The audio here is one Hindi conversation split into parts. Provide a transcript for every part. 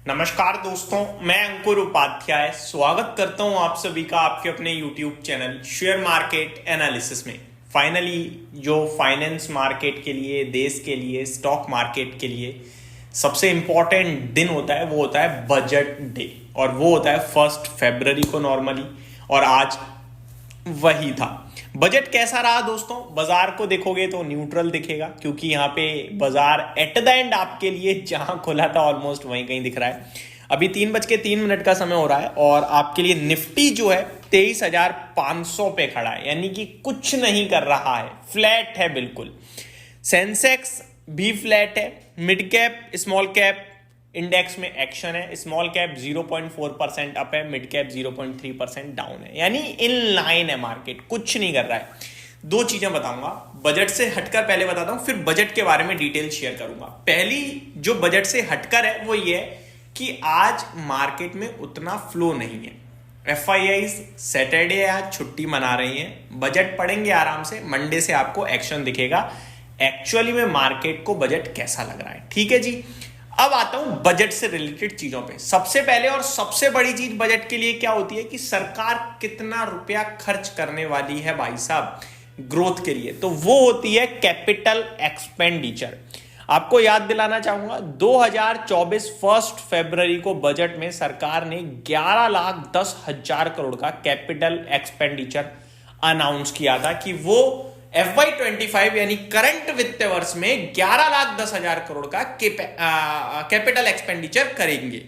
नमस्कार दोस्तों, मैं अंकुर उपाध्याय स्वागत करता हूं आप सभी का आपके अपने YouTube channel share market analysis में। फाइनली जो फाइनेंस मार्केट के लिए, देश के लिए, स्टॉक मार्केट के लिए सबसे इंपॉर्टेंट दिन होता है वो होता है बजट डे, और वो होता है 1 फरवरी को नॉर्मली, और आज वही था। बजट कैसा रहा दोस्तों? बाजार को देखोगे तो न्यूट्रल दिखेगा, क्योंकि यहाँ पे बाजार एट द एंड आपके लिए जहां खुला था ऑलमोस्ट वहीं कहीं दिख रहा है। अभी 3:03 का समय हो रहा है और आपके लिए निफ्टी जो है 23,500 पे खड़ा है, यानी कि कुछ नहीं कर रहा है, फ्लैट है बिल्कुल। सेंसेक्स भी फ्लैट है। Mid cap, small cap index में एक्शन है। स्मॉल कैप 0.4% अप है, मिड कैप 0.3% डाउन है, यानी इन लाइन है मार्केट, कुछ नहीं कर रहा है। दो चीजें बताऊंगा, बजट से हटकर पहले बताता हूं, फिर बजट के बारे में डिटेल शेयर करूंगा। पहली जो बजट से हटकर है वो ये है कि आज मार्केट में उतना फ्लो नहीं है। एफआईआई सैटरडे आज छुट्टी मना रही है, बजट पढ़ेंगे आराम से, मंडे से आपको एक्शन दिखेगा एक्चुअली में मार्केट को बजट कैसा लग रहा है। ठीक है जी, अब आता हूं बजट से रिलेटेड चीजों पे। सबसे पहले और सबसे बड़ी चीज बजट के लिए क्या होती है कि सरकार कितना रुपया खर्च करने वाली है भाई साहब ग्रोथ के लिए, तो वो होती है कैपिटल एक्सपेंडिचर। आपको याद दिलाना चाहूंगा 2024 1 फरवरी को बजट में सरकार ने 11,10,000 करोड़ का कैपिटल एक्सपेंडिचर अनाउंस किया था कि वो FY25 यानी करंट वित्त वर्ष में 11,10,000 करोड़ का कैपिटल एक्सपेंडिचर करेंगे,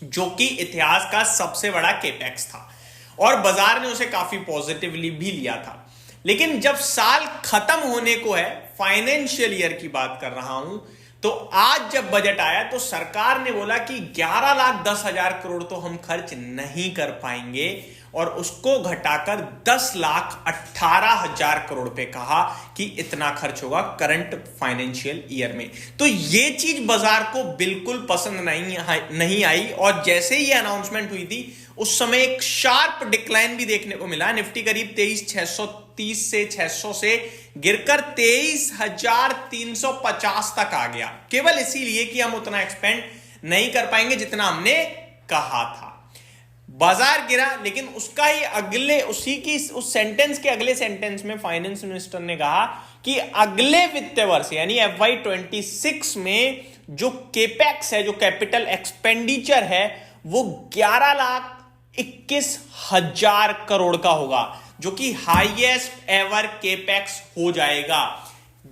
जो कि इतिहास का सबसे बड़ा केपेक्स था, और बाजार ने उसे काफी पॉजिटिवली भी लिया था। लेकिन जब साल खत्म होने को है, फाइनेंशियल ईयर की बात कर रहा हूं, तो आज जब बजट आया तो सरकार ने बोला कि 11,10,000 करोड़ तो हम खर्च नहीं कर पाएंगे, और उसको घटाकर 10,18,000 करोड़ पे कहा कि इतना खर्च होगा करंट फाइनेंशियल ईयर में। तो ये चीज बाजार को बिल्कुल पसंद नहीं आई, और जैसे ही ये अनाउंसमेंट हुई थी उस समय एक शार्प डिक्लाइन भी देखने को मिला। निफ्टी करीब 23,630 से 600 से गिरकर 23,350 तक आ गया, केवल इसीलिए कि हम उतना एक्सपेंड नहीं कर पाएंगे जितना हमने कहा था। बाजार गिरा, लेकिन उसका ही अगले उस सेंटेंस के अगले सेंटेंस में फाइनेंस मिनिस्टर ने कहा कि अगले वित्त वर्ष यानी FY26 में जो केपेक्स है, जो कैपिटल एक्सपेंडिचर है, वो 11,21,000 करोड़ का होगा, जो कि हाईएस्ट एवर केपेक्स हो जाएगा।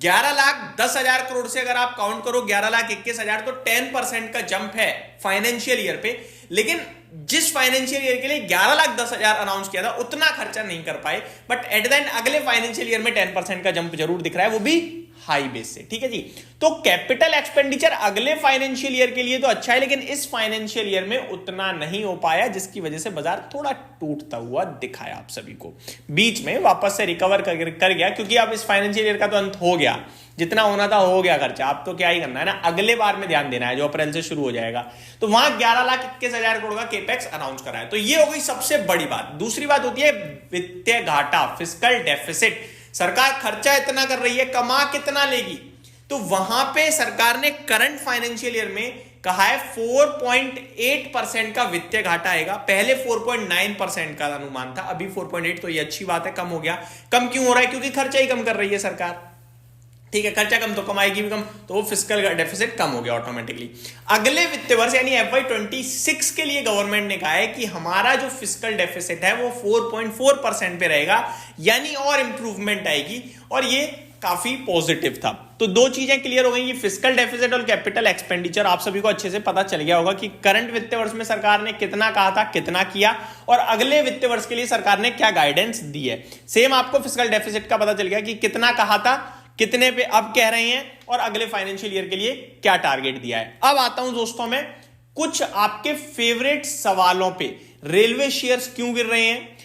11,10,000 करोड़ से अगर आप काउंट करो 11,21,000 तो 10% का जंप है फाइनेंशियल ईयर पे। लेकिन जिस फाइनेंशियल ईयर के लिए 11,10,000 अनाउंस किया था उतना खर्चा नहीं कर पाए, बट एट द एंड अगले फाइनेंशियल ईयर में 10% का जंप जरूर दिख रहा है, वो भी हाई बेस से। ठीक है जी, तो कैपिटल एक्सपेंडिचर अगले फाइनेंशियल ईयर के लिए तो अच्छा है, लेकिन इस फाइनेंशियल ईयर में उतना नहीं हो पाया, जिसकी वजह से बाजार थोड़ा टूटता हुआ दिखाया आप सभी को। बीच में वापस से रिकवर कर गया, क्योंकि अब इस फाइनेंशियल ईयर का तो अंत हो गया, जितना होना था हो गया खर्चा। आप तो क्या ही करना है ना, अगले बार में ध्यान देना है जो अप्रैल से शुरू हो जाएगा। तो वहां 11,21,000 करोड़ का केपेक्स अनाउंस करा है, तो ये हो गई सबसे बड़ी बात। दूसरी बात होती है वित्तीय घाटा, फिस्कल डेफिसिट। सरकार खर्चा इतना कर रही है, कमा कितना लेगी? तो वहां पे सरकार ने करंट फाइनेंशियल ईयर में कहा है 4.8% का वित्तीय घाटा आएगा। पहले 4.9% का अनुमान था, अभी 4.8, तो ये अच्छी बात है, कम हो गया। कम क्यों हो रहा है? क्योंकि खर्चा ही कम कर रही है सरकार। ठीक है, खर्चा कम तो कमाएगी भी कम, तो वो फिस्कल डेफिसिट कम हो गया ऑटोमेटिकली। अगले वित्त वर्ष यानी FY26 के लिए गवर्नमेंट ने कहा है कि हमारा जो फिस्कल डेफिसिट है वो 4.4% पे रहेगा, यानी और इंप्रूवमेंट आएगी, और ये काफी पॉजिटिव था। तो दो चीजें क्लियर हो गई, फिस्कल डेफिसिट और कैपिटल एक्सपेंडिचर। आप सभी को अच्छे से पता चल गया होगा कि करंट वित्त वर्ष में सरकार ने कितना कहा था, कितना किया, और अगले वित्त वर्ष के लिए सरकार ने क्या गाइडेंस दी है। सेम आपको फिस्कल डेफिसिट का पता चल गया कि कितना कहा था, कितने पे अब कह रहे हैं, और अगले फाइनेंशियल ईयर के लिए क्या टारगेट दिया है। अब आता हूं दोस्तों मैं कुछ आपके फेवरेट सवालों पे। रेलवे शेयर्स क्यों गिर रहे हैं,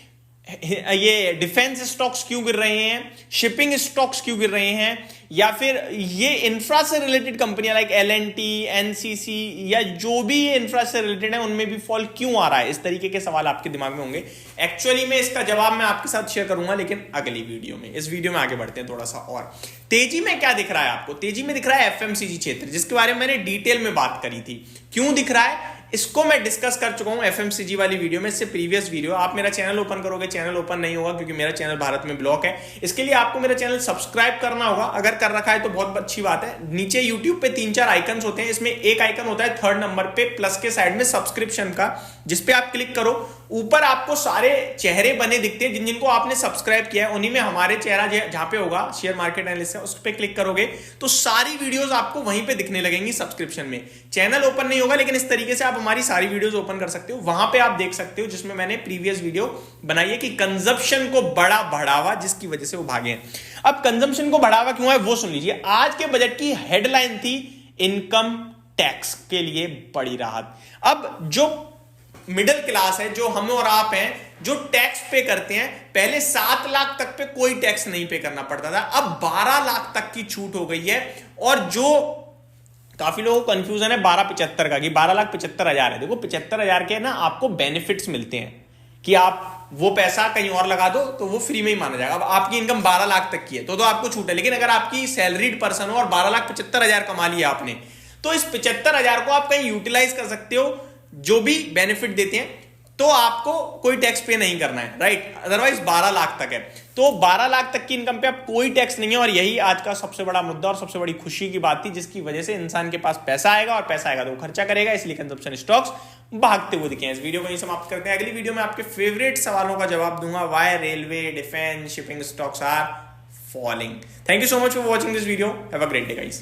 ये डिफेंस स्टॉक्स क्यों गिर रहे हैं, शिपिंग स्टॉक्स क्यों गिर रहे हैं, या फिर ये इंफ्रा से रिलेटेड कंपनियां लाइक L&T, NCC या जो भी ये इंफ्रा से रिलेटेड है उनमें भी फॉल क्यों आ रहा है, इस तरीके के सवाल आपके दिमाग में होंगे। एक्चुअली में इसका जवाब मैं आपके साथ शेयर करूंगा, लेकिन अगली वीडियो में। इस वीडियो में आगे बढ़ते हैं थोड़ा सा। और तेजी में क्या दिख रहा है आपको? तेजी में दिख रहा है FMCG क्षेत्र, जिसके बारे में मैंने डिटेल में बात करी थी। क्यों दिख रहा है इसको मैं डिस्कस कर चुका हूं FMCG वाली वीडियो में, इससे प्रीवियस वीडियो। आप मेरा चैनल ओपन करोगे, चैनल ओपन नहीं होगा क्योंकि मेरा चैनल भारत में ब्लॉक है। इसके लिए आपको मेरा चैनल सब्सक्राइब करना होगा, अगर कर रखा है तो बहुत अच्छी बात है। नीचे यूट्यूब पे 3-4 आइकन्स होते हैं, इसमें एक आइकन होता है 3rd नंबर पे प्लस के साइड में सब्सक्रिप्शन का, जिसपे आप क्लिक करो। ऊपर आपको सारे चेहरे बने दिखते हैं जिनको आपने सब्सक्राइब किया है, उन्हीं में हमारे चेहरा जहां पे होगा शेयर मार्केट एनालिस्ट है, उस पर क्लिक करोगे तो सारी वीडियोस आपको वहीं पे दिखने लगेंगी सब्सक्रिप्शन में। चैनल ओपन नहीं होगा, लेकिन इस तरीके से आप हमारी सारी वीडियोस ओपन कर सकते हो। वहां पे आप देख सकते हो जिसमें मैंने प्रीवियस वीडियो बनाई है कि कंजप्शन को बड़ा बढ़ावा, जिसकी वजह से वो भागे हैं। अब कंजप्शन को बढ़ावा क्यों है वो सुन लीजिए। आज के बजट की हेडलाइन थी इनकम टैक्स के लिए बड़ी राहत। अब जो मिडिल क्लास है, जो हम और आप हैं, जो टैक्स पे करते हैं, पहले 7 लाख तक पे कोई टैक्स नहीं पे करना पड़ता था, अब 12 लाख तक की छूट हो गई है। और जो काफी लोगों को कंफ्यूजन है 12,75 का, कि 12,75,000 है। देखो 75,000 के ना आपको बेनिफिट्स मिलते हैं कि आप वो पैसा कहीं और लगा दो तो वो फ्री में ही माना जाएगा। अब आपकी इनकम 12 लाख तक की है तो आपको छूट है, लेकिन अगर आपकी सैलरीड पर्सन हो और 12,75,000 कमा लिया आपने, तो इस 75,000 को आप कहीं यूटिलाइज कर सकते हो, जो भी बेनिफिट देते हैं, तो आपको कोई टैक्स पे नहीं करना है, राइट। अदरवाइज 12 लाख तक है, तो 12 लाख तक की इनकम पे आप कोई टैक्स नहीं है। और यही आज का सबसे बड़ा मुद्दा और सबसे बड़ी खुशी की बात थी, जिसकी वजह से इंसान के पास पैसा आएगा, और पैसा आएगा तो वो खर्चा करेगा, इसलिए कंजप्शन स्टॉक्स भागते हुए दिखे। इस वीडियो को यही समाप्त करते हैं। अगली वीडियो में आपके फेवरेट सवालों का जवाब दूंगा, why railway, defence, shipping stocks are falling. Thank you so much for watching this video. Have a great day guys.